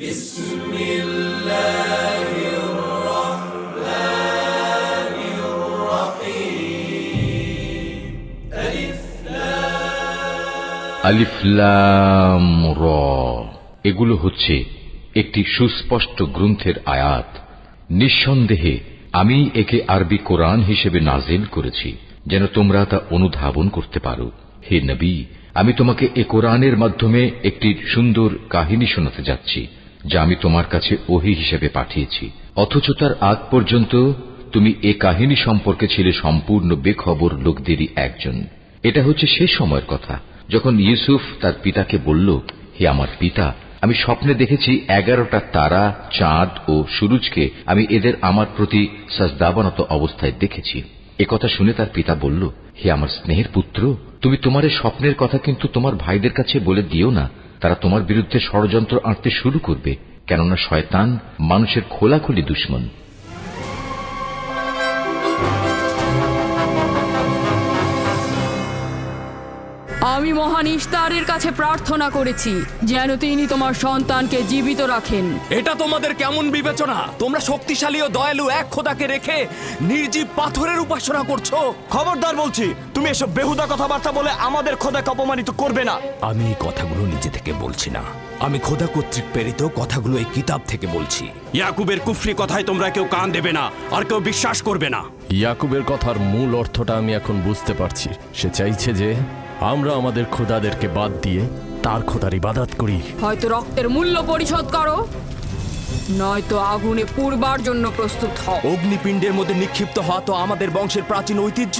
আলিফ লাম র, এগুলো হচ্ছে একটি সুস্পষ্ট গ্রন্থের আয়াত। নিঃসন্দেহে আমি একে আরবি কোরআন হিসেবে নাজিল করেছি যেন তোমরা তা অনুধাবন করতে পারো। হে নবী, আমি তোমাকে এ কোরআনের মাধ্যমে একটি সুন্দর কাহিনী শোনাতে যাচ্ছি যা আমি তোমার কাছে ওহী হিসেবে পাঠিয়েছি, অথচ তার আগ পর্যন্ত তুমি এ কাহিনী সম্পর্কে ছিলে সম্পূর্ণ বেখবর লোকদেরই একজন। এটা হচ্ছে সে সময়ের কথা যখন ইউসুফ তার পিতাকে বলল, হে আমার পিতা, আমি স্বপ্নে দেখেছি 11টা তারা, চাঁদ ও সূরজকে আমি এদের আমার প্রতি সাজদাবনত অবস্থায় দেখেছি। একথা শুনে তার পিতা বলল, হে আমার স্নেহের পুত্র, তুমি তোমার এই স্বপ্নের কথা কিন্তু তোমার ভাইদের কাছে বলে দিও না। তারা তোমার বিরুদ্ধে ষড়যন্ত্র আঁটতে শুরু করবে, কেননা শয়তান মানুষের খোলাখুলি দুশমন। আমি মহান ইশতারের কাছে প্রার্থনা করেছি যেন তিনি তোমার সন্তানকে জীবিত রাখেন। এটা তোমাদের কেমন বিবেচনা? তোমরা শক্তিশালী ও দয়ালু এক খোদাকে রেখে নির্জীব পাথরের উপাসনা করছো। খবরদার বলছি, তুমি এসব বেহুদা কথাবার্তা বলে আমাদের খোদাকে অপমানিত করবে না। আমি এই কথাগুলো নিজে থেকে বলছি না, আমি খোদা কর্তৃক প্রেরিত কথাগুলো এই কিতাব থেকে বলছি। ইয়াকুবের কুফরি কথায় তোমরা কেউ কান দেবে না, আর কেউ বিশ্বাস করবে না। ইয়াকুবের কথার মূল অর্থটা আমি এখন বুঝতে পারছি। সে চাইছে যে আমরা আমাদের খোদাদেরকে বাদ দিয়ে তার খোদার ইবাদত করি। হয়তো রক্তের মূল্য পরিশোধ করো, নয়তো আগুনে পুড়বার জন্য প্রস্তুত হও। অগ্নিপিণ্ডের মধ্যে নিক্ষিপ্ত হওয়া তো আমাদের বংশের প্রাচীন ঐতিহ্য।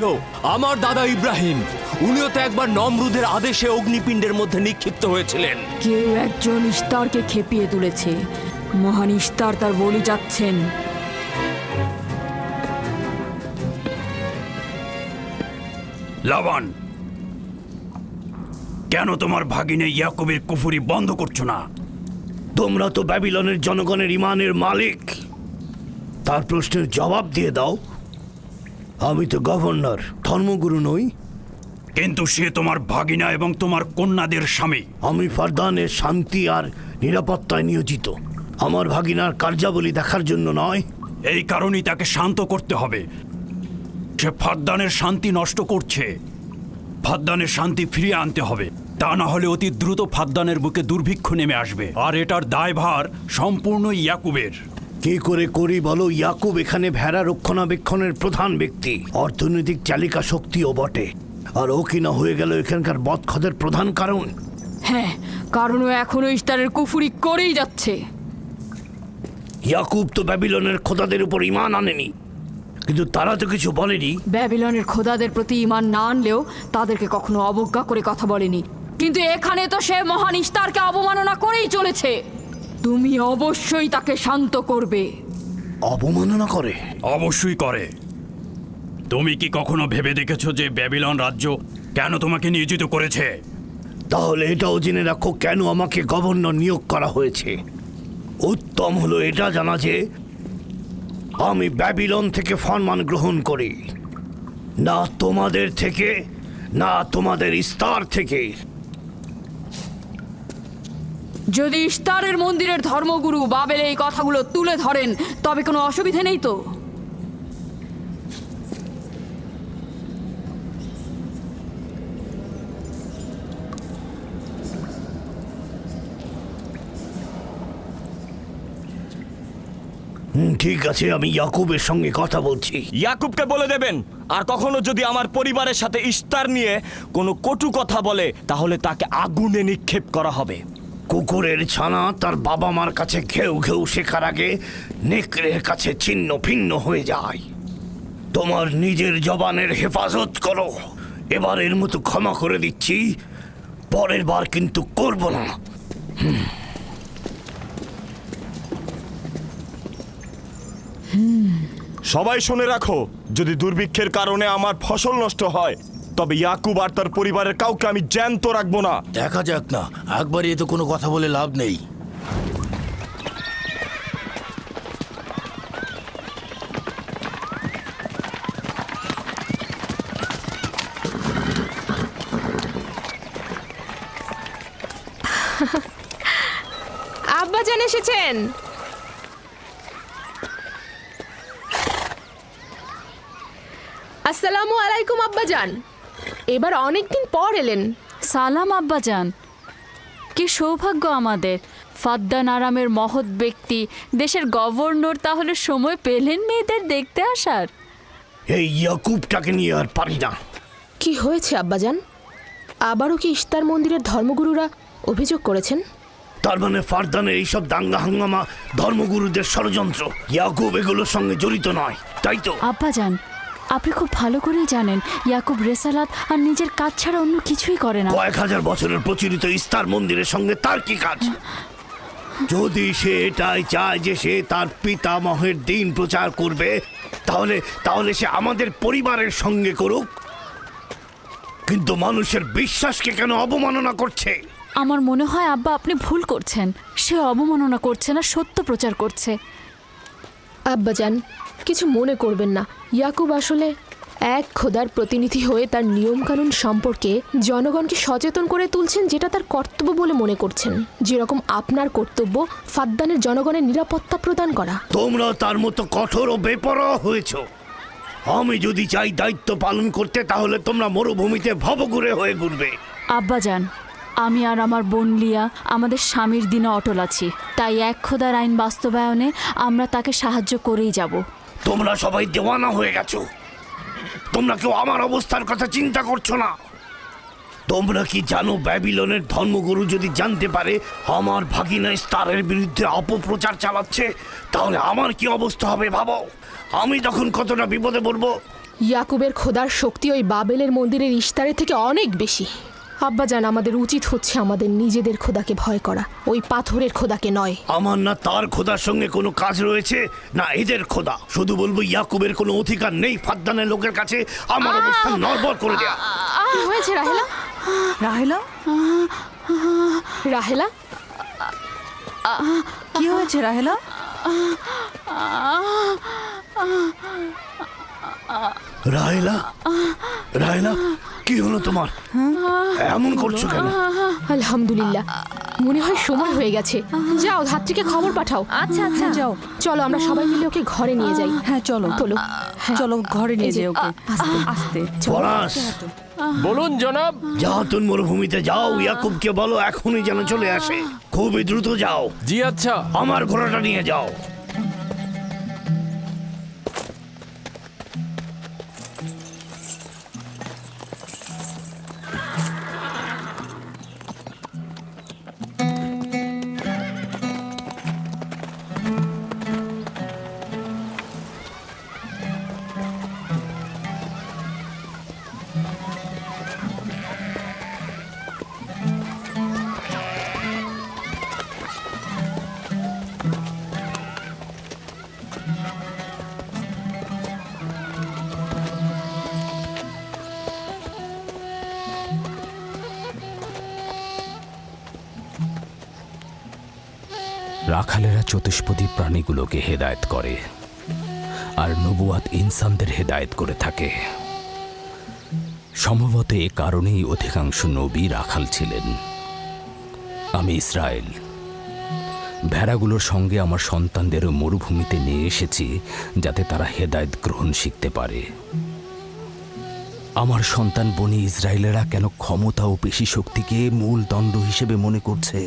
আমার দাদা ইব্রাহিম, উনিও তো একবার নমরুদের আদেশে অগ্নিপিণ্ডের মধ্যে নিক্ষিপ্ত হয়েছিলেন। কেউ একজন ইশতারকে খেপিয়ে তুলেছে। মহান ইশতার তার বলি যাচ্ছেন। লাবান, কেন তোমার ভাগিনে ইয়াকুবের কুফরি বন্ধ করছো না? তোমরা তো ব্যাবিলনের জনগণের ইমানের মালিক, তার প্রশ্নের জবাব দিয়ে দাও। আমি তো গভর্নর, ধর্মগুরু নই। কিন্তু সে তোমার ভাগিনা এবং তোমার কন্যাদের স্বামী। আমি ফারদানের শান্তি আর নিরাপত্তায় নিয়োজিত, আমার ভাগিনার কার্যাবলী দেখার জন্য নয়। এই কারণেই তাকে শান্ত করতে হবে। সে ফারদানের শান্তি নষ্ট করছে। ফারদানের শান্তি ফিরিয়ে আনতে হবে, তা না হলে অতি দ্রুত ফারদানের বুকে দুর্ভিক্ষ নেমে আসবে, আর এটার দায়ভার সম্পূর্ণ ইয়াকুবের। কি করে করি বলো? ইয়াকুব এখানে ভেড়া রক্ষণাবেক্ষণের প্রধান ব্যক্তি, অর্থনৈতিক চালিকা শক্তিও বটে, আর ও কিনা হয়ে গেল এখানকার বদখদের প্রধান কারণ। হ্যাঁ, কারণ ও এখনো ইশতারের কুফরি করেই যাচ্ছে। ইয়াকুব তো ব্যাবিলনের খোদাদের উপর ঈমান আনেনি, কিন্তু তারা তো কিছু বলেনি। ব্যাবিলনের খোদাদের প্রতি ঈমান না আনলেও তাদেরকে কখনো অবজ্ঞা করে কথা বলেনি, কিন্তু এখানে তো সে মহান ইশতারকে অবমাননা করেই চলেছে। তুমি অবশ্যই তাকে শান্ত করবে। অবমাননা করে? অবশ্যই করে। তুমি কি কখনো ভেবে দেখেছো যে ব্যাবিলন রাজ্য কেন তোমাকে নিয়োজিত করেছে? তাহলে এটাও জেনে রাখো কেন আমাকে গভর্নর নিয়োগ করা হয়েছে। উত্তম হলো এটা জানা যে আমি ব্যাবিলন থেকে ফরমান গ্রহণ করি, না তোমাদের থেকে, না তোমাদের ইস্তার থেকে। যদি ইশতারের মন্দিরের ধর্মগুরু বাবেল এই কথাগুলো তুলে ধরেন তবে কোনো অসুবিধা নেই তো? ঠিক আছে, আমি ইয়াকুবের সঙ্গে কথা বলছি। ইয়াকুবকে বলে দেবেন, আর কখনো যদি আমার পরিবারের সাথে ইশতার নিয়ে কোনো কটু কথা বলে তাহলে তাকে আগুনে নিক্ষেপ করা হবে। কুকুরের ছানা তার বাবা মার কাছে ঘেউ ঘেউ শেখার আগে নেকড়ের কাছে ছিন্ন ভিন্ন হয়ে যায়। তোমার নিজের জবানের হেফাজত করো। এবারের মতো ক্ষমা করে দিচ্ছি, পরের বার কিন্তু করব না। সবাই শুনে রাখো, যদি দুর্ভিক্ষের কারণে আমার ফসল নষ্ট হয় তবে ইয়াকুব আর তার পরিবারের কাউকে আমি জ্যান্ত রাখবো না। দেখা যাক না, একবারই এ তো কোনো কথা বলে লাভ নেই। আব্বা আব্বাজান এসেছেন। আসসালামু আলাইকুম আব্বাজান, এবার অনেকদিন পর এলেন। সালাম আব্বাজান। কি সৌভাগ্য আমাদের, ফাদ্দান আরামের মহৎ ব্যক্তি দেশের গভর্নর তাহলে সময় পেলেন মেয়েদের দেখতে আসার। এই ইয়াকুবটাকে নিয়ে আর পারি না। কি হয়েছে আব্বাজান? আবারও কি ইস্তার মন্দিরের ধর্মগুরুরা অভিযোগ করেছেন? তার মানে ফারদানের এইসব দাঙ্গা হাঙ্গামা ধর্মগুরুদের ষড়যন্ত্র। ইয়াকুব এগুলোর সঙ্গে জড়িত নয়, তাই তো? আব্বাজান, আপনি খুব ভালো করেই জানেন ইয়াকুব রেসালাত আর নিজের কাজ ছাড়া অন্য কিছুই করে না। কয়েক হাজার বছরের প্রচলিত ইস্তার মন্দিরের সঙ্গে তার কি কাজ? যদি সে এটাই চায় যে সে তার পিতামহের দিন প্রচার করবে, তাহলে সে আমাদের পরিবারের সঙ্গে করুক। কিন্তু মানুষের বিশ্বাসকে কেন অবমাননা করছে? আমার মনে হয় আব্বা আপনি ভুল করছেন। সে অবমাননা করছে না, সত্য প্রচার করছে। আব্বাজান, কিছু মনে করবেন না। ইয়াকুব আসলে এক খোদার প্রতিনিধি হয়ে তার নিয়মকানুন সম্পর্কে জনগণকে সচেতন করে তুলছেন, যেটা তার কর্তব্য বলে মনে করছেন। যেরকম আপনার কর্তব্য ফাদ্দানের জনগণের নিরাপত্তা প্রদান করা। তোমরা তার মতো কঠোর ও বেপরোয়া হয়েছ। আমি যদি চাই দায়িত্ব পালন করতে, তাহলে তোমরা মরুভূমিতে ভবঘুরে হয়ে ঘুরবে। আব্বাজান, আমি আর আমার বোন লিয়া আমাদের স্বামীর দিনে অটল আছি, তাই এক খোদার আইন বাস্তবায়নে আমরা তাকে সাহায্য করেই যাব। তোমরা সবাই দেওয়ানা হয়ে গেছো। তোমরা কেউ আমার অবস্থার কথা চিন্তা করছো না। তোমরা কি জানো, ব্যাবিলনের ধর্মগুরু যদি জানতে পারে আমার ভাগিনা ইস্তারের বিরুদ্ধে অপপ্রচার চালাচ্ছে, তাহলে আমার কি অবস্থা হবে ভাবো। আমি তখন কতটা বিপদে পড়বো। ইয়াকুবের খোদার শক্তি ওই বাবেলের মন্দিরের ইস্তারের থেকে অনেক বেশি। আব্বাজান, আমাদের উচিত হচ্ছে আমাদের নিজেদের খোদাকে ভয় করা, ওই পাথরের খোদাকে নয়। আমার না তার খোদার সঙ্গে কোনো কাজ রয়েছে, না এদের খোদা। শুধু বলবো ইয়াকুবের কোনো অধিকার নেই ফাদ্দানের লোকের কাছে আমার অবস্থান নড়বড় করে দেয়া। কি হয়েছে রাহেলা? রাহেলা, রাহেলা, কি হয়েছে রাহেলা? রাহেলা, রাহেলা, কি হলো তোমার? এমন করছো কেন? আলহামদুলিল্লাহ, মনে হয় সময় হয়ে গেছে। যাও, ধাত্রীকে খবর পাঠাও। আচ্ছা আচ্ছা, যাও। চলো আমরা সবাই মিলে ওকে ঘরে নিয়ে যাই। হ্যাঁ চলো, চলো, চলো ঘরে নিয়ে যাই ওকে। আস্তে আস্তে। পলাশ, বলুন জনাব। জাহাতুন মরুভূমিতে যাও, ইয়াকুবকে বলো এখনই যেন চলে আসে। খুবই দ্রুত যাও। জি আচ্ছা। আমার ঘোড়াটা নিয়ে যাও। রাখালেরা চতুষ্পদী প্রাণীগুলোকে হেদায়েত করে, আর নবুয়াত ইনসানদের হেদায়েত করে থাকে। সম্ভবত এ কারণেই অধিকাংশ নবী রাখাল ছিলেন। আমি ইসরায়েল ভেড়াগুলোর সঙ্গে আমার সন্তানদেরও মরুভূমিতে নিয়ে এসেছি, যাতে তারা হেদায়েত গ্রহণ শিখতে পারে। আমার সন্তান বনি ইসরায়েলেরা কেন ক্ষমতা ও পেশি শক্তিকে মূল দণ্ড হিসেবে মনে করছে?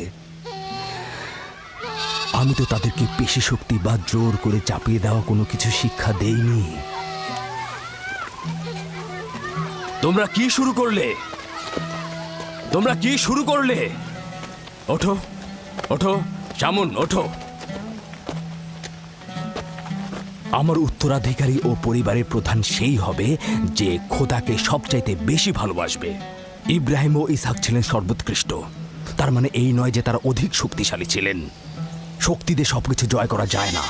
আমি তো তাদেরকে পেশি শক্তি বা জোর করে চাপিয়ে দেওয়া কোনো কিছু শিক্ষা দেইনি। তোমরা কি শুরু করলে? তোমরা কি শুরু করলে? ওঠো, ওঠো শামুন, ওঠো। আমার উত্তরাধিকারী ও পরিবারের প্রধান সেই হবে যে খোদাকে সবচাইতে বেশি ভালোবাসবে। ইব্রাহিম ও ইসহাক ছিলেন সর্বোৎকৃষ্ট। তার মানে এই নয় যে তারা অধিক শক্তিশালী ছিলেন। শক্তি দিয়ে সবকিছু জয় করা যায় না।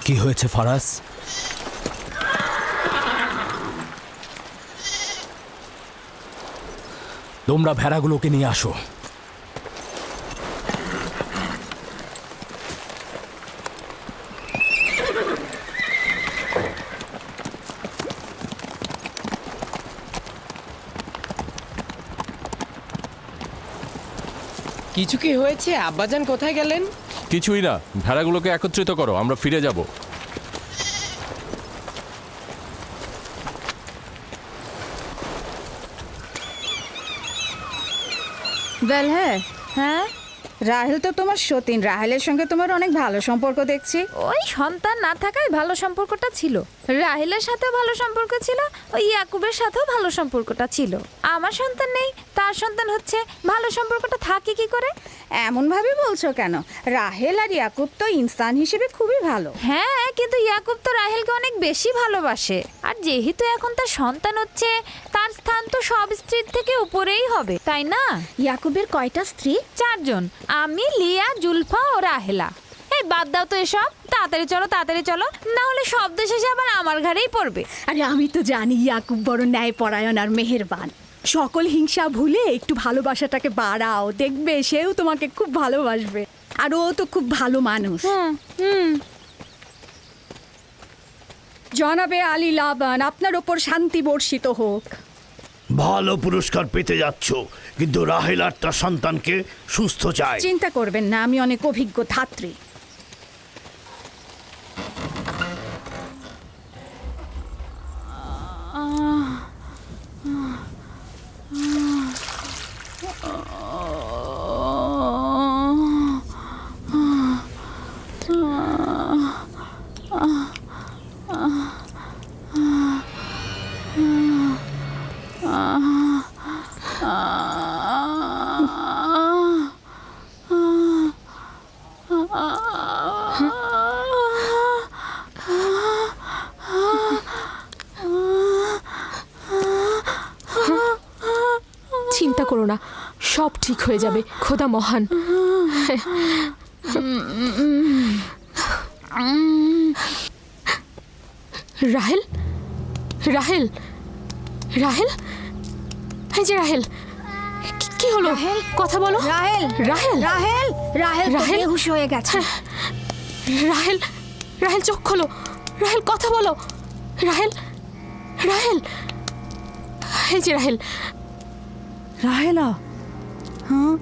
কি হয়েছে ফারাজ? তোমরা ভেড়াগুলোকে নিয়ে আসো। কিছু কি হয়েছে? আব্বাজান কোথায় গেলেন? কিছুই না, ভেড়াগুলোকে একত্রিত করো, আমরা ফিরে যাব। বেল, হ্যাঁ, রাহেল তো তোমার সতীন। রাহেলের সঙ্গে তোমার অনেক ভালো সম্পর্ক দেখছি। ওই সন্তান না থাকায় ভালো সম্পর্কটা ছিল। রাহেলের সাথেও ভালো সম্পর্ক ছিল, ওই ইয়াকুবের সাথেও ভালো সম্পর্কটা ছিল। আমার সন্তান নেই, তার সন্তান হচ্ছে, ভালো সম্পর্কটা থাকে কি করে? এমন ভাবে বলছো কেন? রাহেল আর ইয়াকুব তো ইনসান হিসেবে খুবই ভালো। হ্যাঁ, কিন্তু ইয়াকুব তো রাহেলকে অনেক বেশি ভালোবাসে। আর যেহেতু এখন তার সন্তান হচ্ছে, তার স্থান তো সব স্ত্রীর থেকে উপরেই হবে, তাই না? ইয়াকুবের কয়টা স্ত্রী? 4 জন, আমি, লিয়া, জুলফা ও রাহেলা। এই বাদ দাও তো এসব, তাড়াতাড়ি চলো, না হলে শব্দ শেষে আবার আমার ঘাড়েই পড়বে। আরে আমি তো জানি ইয়াকুব বড় ন্যায়পরায়ণ আর মেহেরবান। সকল হিংসা ভুলে একটু ভালোবাসাটাকে বাড়াও, দেখবে সেও তোমাকে খুব ভালোবাসবে। আর ও তো খুব ভালো মানুষ। জনাবে আলী লাবান, আপনার ওপর শান্তি বর্ষিত হোক। ভালো পুরস্কার পেতে যাচ্ছ, কিন্তু রাহেল আর তার সন্তানকে সুস্থ চায়। চিন্তা করবেন না, আমি অনেক অভিজ্ঞ ধাত্রী। চিন্তা করো না, সব ঠিক হয়ে যাবে, খোদা মহান। রাহেল, রাহেল, রাহেল, এই যে রাহেল, কি হলো? কথা বলো। রাহেল, রাহেল, রাহেল, রাহেল রাহেল বেহুশ হয়ে গেছে। রাহেল, রাহেল চোখ খোলো, রাহেল কথা বলো, রাহেল, রাহেল, এই যে রাহেল। রাহেলা, হ্যাঁ,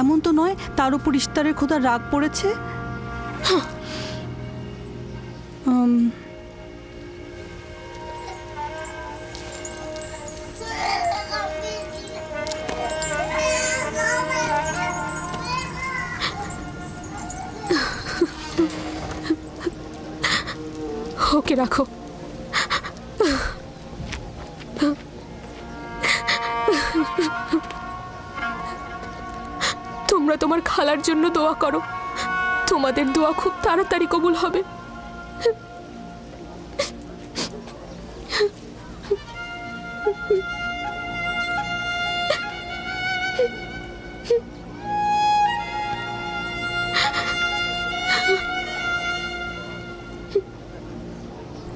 এমন তো নয় তার উপর ইস্তারের খোদা রাগ পড়েছে। ওকে রাখো। তোমরা তোমার খালার জন্য দোয়া করো, তোমাদের দোয়া খুব তাড়াতাড়ি কবুল হবে।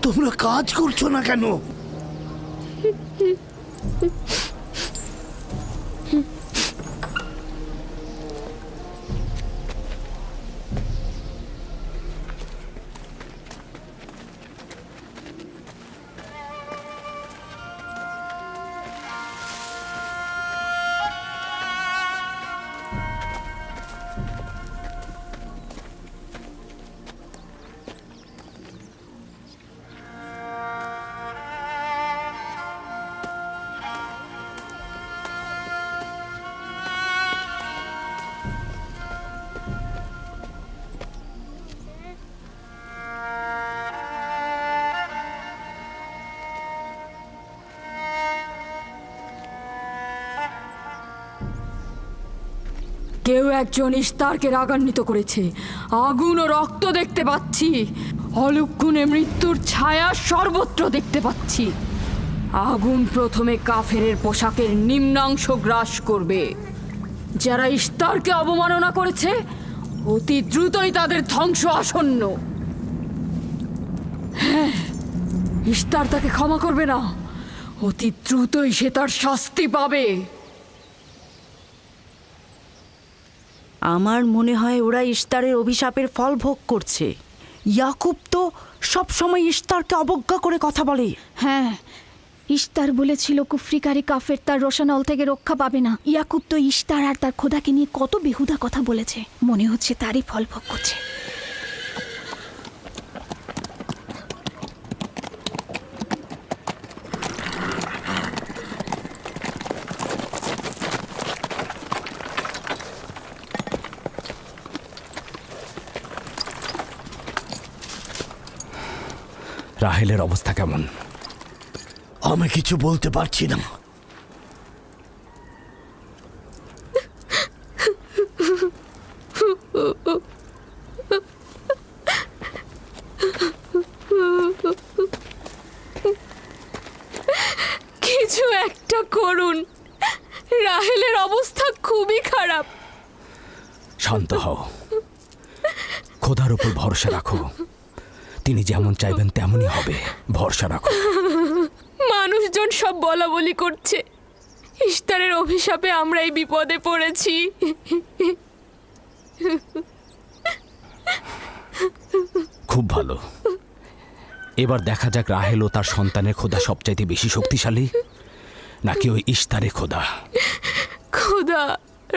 তোমরা কাজ করছো না কেন? কেউ একজন ইস্তারকে রাগান্বিত করেছে। আগুন ও রক্ত দেখতে পাচ্ছি, অলক্ষণে মৃত্যুর ছায়া সর্বত্র দেখতে পাচ্ছি। আগুন প্রথমে কাফেরের পোশাকের নিম্নাংশ গ্রাস করবে। যারা ইস্তারকে অবমাননা করেছে, অতি দ্রুতই তাদের ধ্বংস আসন্ন। হ্যাঁ, ইস্তার তাকে ক্ষমা করবে না, অতি দ্রুতই সে তার শাস্তি পাবে। আমার মনে হয় ওরা ইস্তারের অভিশাপের ফল ভোগ করছে। ইয়াকুব তো সব সময় ইস্তারকে অবজ্ঞা করে কথা বলে। হ্যাঁ, ইশতার বলেছিল কুফরিকারী কাফের তার রোশানল থেকে রক্ষা পাবে না। ইয়াকুব তো ইশতার আর তার খোদাকে নিয়ে কত বেহুদা কথা বলেছে, মনে হচ্ছে তারই ফল ভোগ করছে। রাহেলের অবস্থা কেমন? আমি কিছু বলতে পারছি না। কিছু একটা করুন, রাহেলের অবস্থা খুবই খারাপ। শান্ত হও, খোদার উপর ভরসা রাখো। তিনি যেমন চাইবেন তেমনই হবে, ভরসা রাখো। মানুষজন সব বলা বলি করছে, ইশতারের অভিশাপে আমরা এই বিপদে পড়েছি। খুব ভালো। এবার দেখা যাক রাহেল ও তার সন্তানের খোদা সবচাইতে বেশি শক্তিশালী, নাকি ওই ইশতারের খোদা। খোদা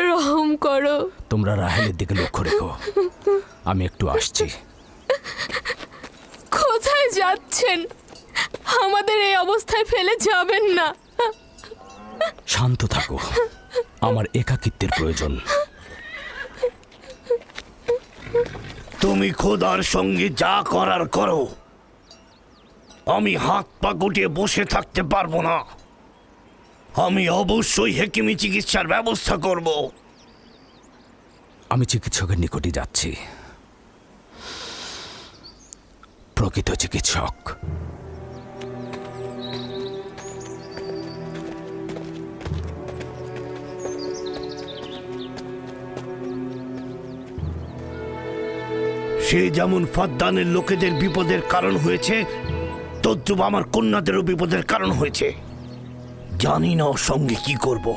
রহম করো। তোমরা রাহেলের দিকে লক্ষ্য রেখো, আমি একটু আসছি। কোথায় যাচ্ছেন? আমাদের এই অবস্থায় ফেলে যাবেন না। শান্ত থাকো, আমার একাকিত্বের প্রয়োজন। তুমি খোদার সঙ্গে যা করার করো, আমি হাত পা গুটিয়ে বসে থাকতে পারবো না। আমি অবশ্যই হেকিমি চিকিৎসার ব্যবস্থা করব। আমি চিকিৎসকের নিকটে যাচ্ছি, প্রকৃত চিকিৎসক। সে যেমন ফাদ্দানের লোকেদের বিপদের কারণ হয়েছে, তদ্রুপ আমার কন্যাদেরও বিপদের কারণ হয়েছে। জানি না ওর সঙ্গে কি করব।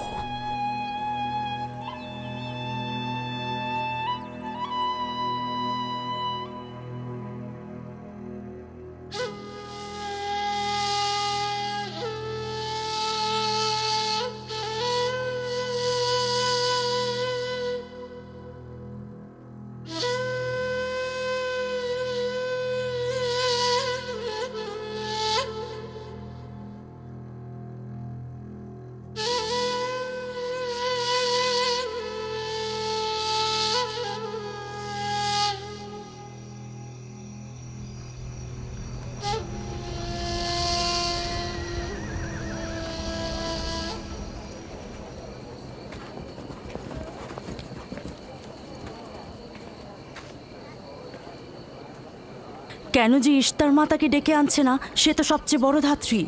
কেন যে ইশতার মা তাকে ডেকে আনছে না, সে তো সবচেয়ে বড় ধাত্রী।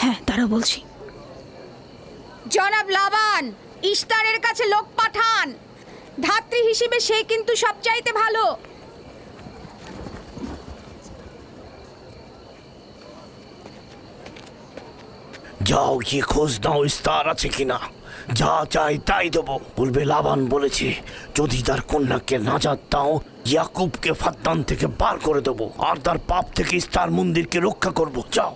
হ্যাঁ, তারা বলছি। জনাব লাবান, ইশতারের কাছে লোক পাঠান। ধাত্রী হিসেবে সে কিন্তু সবচাইতে ভালো। যাও গিয়ে খোঁজ নাও ইস্তার আছে কিনা। যা চাই তাই দেবো। বলবে লাবান বলেছে যদি তার কন্যাকে নাজাত দাও, ইয়াকুবকে ফাদ্দান থেকে বার করে দেবো আর তার পাপ থেকে ইস্তার মন্দিরকে রক্ষা করব। যাও।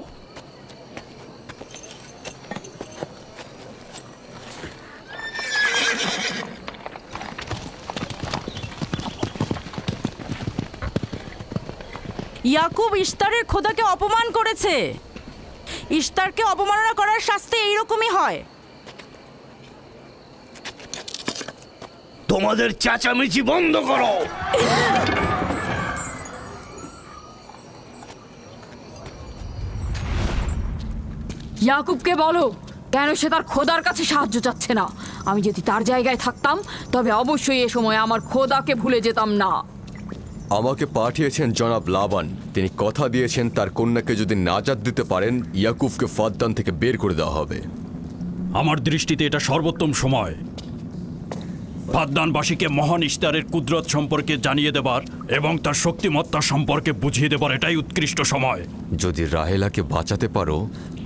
ইয়াকুব ইশতারের খোদাকে অপমান করেছে। ইশতারকে অবমাননা করার শাস্তি এইরকমই হয়। তোমাদের চেঁচামেচি বন্ধ করো। ইয়াকুবকে বলো কেন সে তার খোদার কাছে সাহায্য চাচ্ছে না। আমি যদি তার জায়গায় থাকতাম তবে অবশ্যই এ সময় আমার খোদাকে ভুলে যেতাম না। আমাকে পাঠিয়েছেন জনাব লাবান। তিনি কথা দিয়েছেন তার কন্যাকে যদি নাজাত দিতে পারেন, ইয়াকুবকে ফাদ্দান থেকে বের করে দেওয়া হবে। আমার দৃষ্টিতে এটা সর্বোত্তম সময় ফাদ্দানবাসীকে মহান ইশতারের কুদরত সম্পর্কে জানিয়ে দেবার এবং তার শক্তিমত্তা সম্পর্কে বুঝিয়ে দেবার এটাই উৎকৃষ্ট সময়। যদি রাহেলাকে বাঁচাতে পারো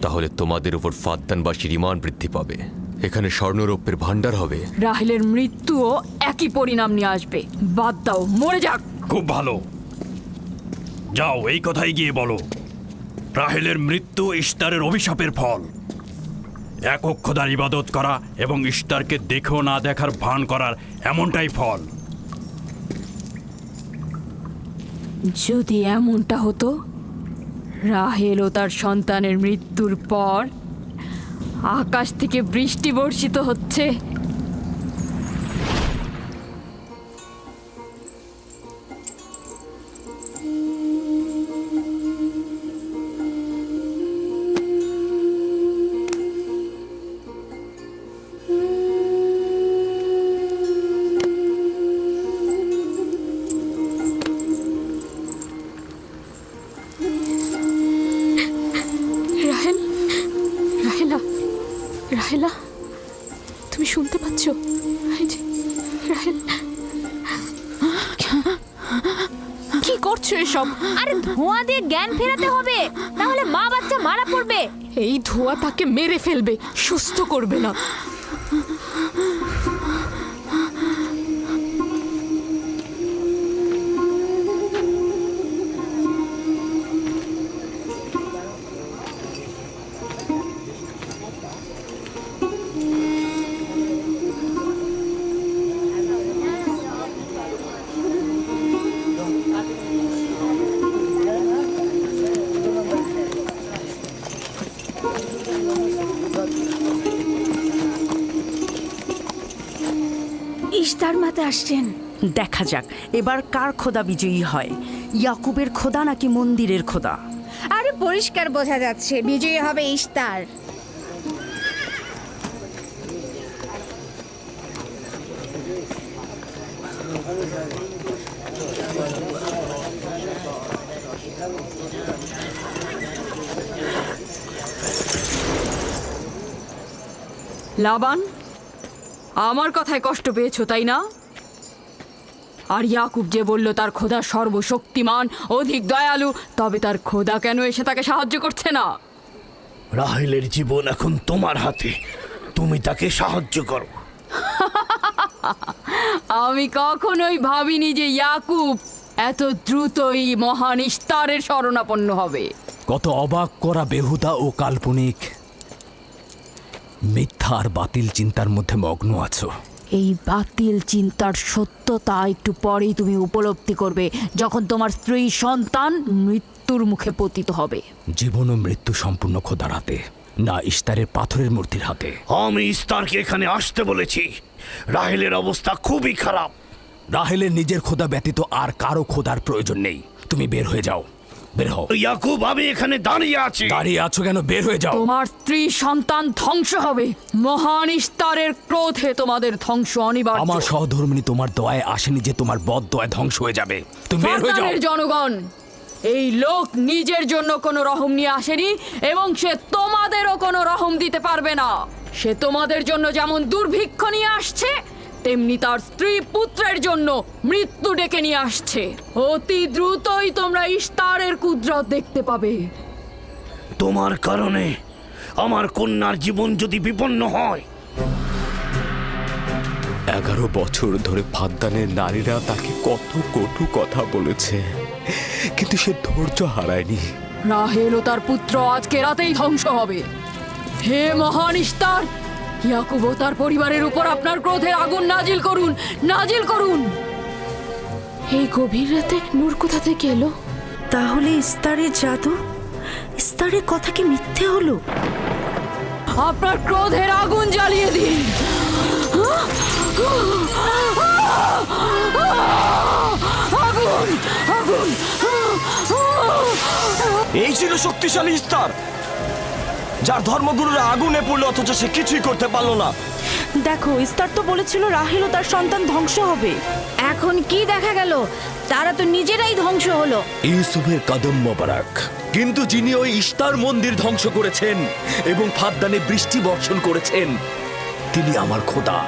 তাহলে তোমাদের উপর ফাদ্দানবাসীর ঈমান বৃদ্ধি পাবে। এখানে স্বর্ণরৌপ্যের ভাণ্ডার হবে। রাহেলের মৃত্যুও একই পরিণাম নিয়ে আসবে। বাদ দাও, মরে যাক। খুব ভালো, যাও এই কথাই গিয়ে বলো। রাহেলের মৃত্যু ইশতারের অভিশাপের ফল। একক খোদার ইবাদত করা এবং ইশতারকে দেখেও না দেখার ভান করার এমনটাই ফল। যদি এমনটা হতো, রাহেল ও তার সন্তানের মৃত্যুর পর আকাশ থেকে বৃষ্টি বর্ষিত হচ্ছে, রাহেল, রাহেলা, রাহেলা, তুমি শুনতে পাচ্ছ? এই যে, রাহেল, কি করছো এসব? আরে ধোঁয়া দিয়ে জ্ঞান ফেরাতে হবে, তাহলে মা বাচ্চা মারা পড়বে। এই ধোঁয়া তাকে মেরে ফেলবে, সুস্থ করবে না। ইশতার মাতে আসছেন। দেখা যাক এবার কার খোদা বিজয়ী হয়, ইয়াকুবের খোদা নাকি মন্দিরের খোদা। আরে পরিষ্কার বোঝা যাচ্ছে বিজয়ী হবে ইশতার। লাবান, আমার কথায় কষ্ট পেয়েছো তাই না? আর ইয়াকুব যে বলল তার খোদা সর্বশক্তিমান, অধিক দয়ালু, তবে তার খোদা কেন এসে তাকে সাহায্য করছে না? রাহেলের জীবন এখন তোমার হাতে, তুমি তাকে সাহায্য করো। আমি কখনোই ভাবিনি যে ইয়াকুব এত দ্রুতই মহান ইশতারের শরণাপন্ন হবে। কত অবাক করা বেহুদা ও কাল্পনিক মিথ্যা আর বাতিল চিন্তার মধ্যে মগ্ন আছো। এই বাতিল চিন্তার সত্যতা একটু পরেই তুমি উপলব্ধি করবে, যখন তোমার স্ত্রী সন্তান মৃত্যুর মুখে পতিত হবে। জীবন ও মৃত্যু সম্পূর্ণ খোদার হাতে, না ইশতারের পাথরের মূর্তির হাতে। আমি ইস্তারকে এখানে আসতে বলেছি। রাহেলের অবস্থা খুবই খারাপ। রাহেলের নিজের খোদা ব্যতীত আর কারো খোদার প্রয়োজন নেই। তুমি বের হয়ে যাও, বের হও। ইয়াকুব, আমি এখানে দাঁড়িয়ে আছি। দাঁড়িয়ে আছো কেন? বের হয়ে যাও। তোমার স্ত্রী সন্তান ধ্বংস হবে। মহান ইশতারের ক্রোধে তোমাদের ধ্বংস অনিবার্য। আমার সহধর্মিনী তোমার দয়ায় আসেনি যে তোমার বদ দয়ায় ধ্বংস হয়ে যাবে। তুমি বের হয়ে যাও। ফারদানের জনগণ, এই লোক নিজের জন্য কোনো রহম নিয়ে আসেনি এবং সে তোমাদেরও কোনো রহম দিতে পারবে না। সে তোমাদের জন্য যেমন দুর্ভিক্ষ নিয়ে আসছে, তেমনি তার স্ত্রী পুত্রের জন্য মৃত্যু ডেকে নিয়ে আসছে। অতি দ্রুতই তোমরা ইশতারের কুদরত দেখতে পাবে। তোমার কারণে আমার কন্যার জীবন যদি বিপন্ন হয়। 11 বছর ধরে ফাদ্দানের নারীরা তাকে কত কটু কথা বলেছে, কিন্তু সে ধৈর্য হারায়নি। রাহেল ও তার পুত্র আজকে রাতেই ধ্বংস হবে। হে মহান ইশতার, ইয়াকুব ও তার পরিবারের উপর আপনার ক্রোধের আগুন নাজিল করুন, নাজিল করুন। এই গভীর রাতে নূর কোথা থেকে এলো? তাহলে ইস্তারের জাদু, ইস্তারের কথা কি মিথ্যে হলো? আপনার ক্রোধের আগুন জ্বালিয়ে দিন। আগুন, আগুন। এই ছিল শক্তিশালী ইশতার, যার ধর্মগুরুরা আগুনে পড়লো অথচ সে কিছুই করতে পারলো না। দেখো, ইস্তার তো বলেছিল রাহেল ও তার সন্তান ধ্বংস হবে। এখন কি দেখা গেল? তারা তো নিজেরাই ধ্বংস হলো। ইউসুফের কদম মোবারক। কিন্তু যিনি ওই ইশতার মন্দির ধ্বংস করেছেন এবং ফাদ্দানে বৃষ্টি বর্ষণ করেছেন, তিনি আমার খোদা।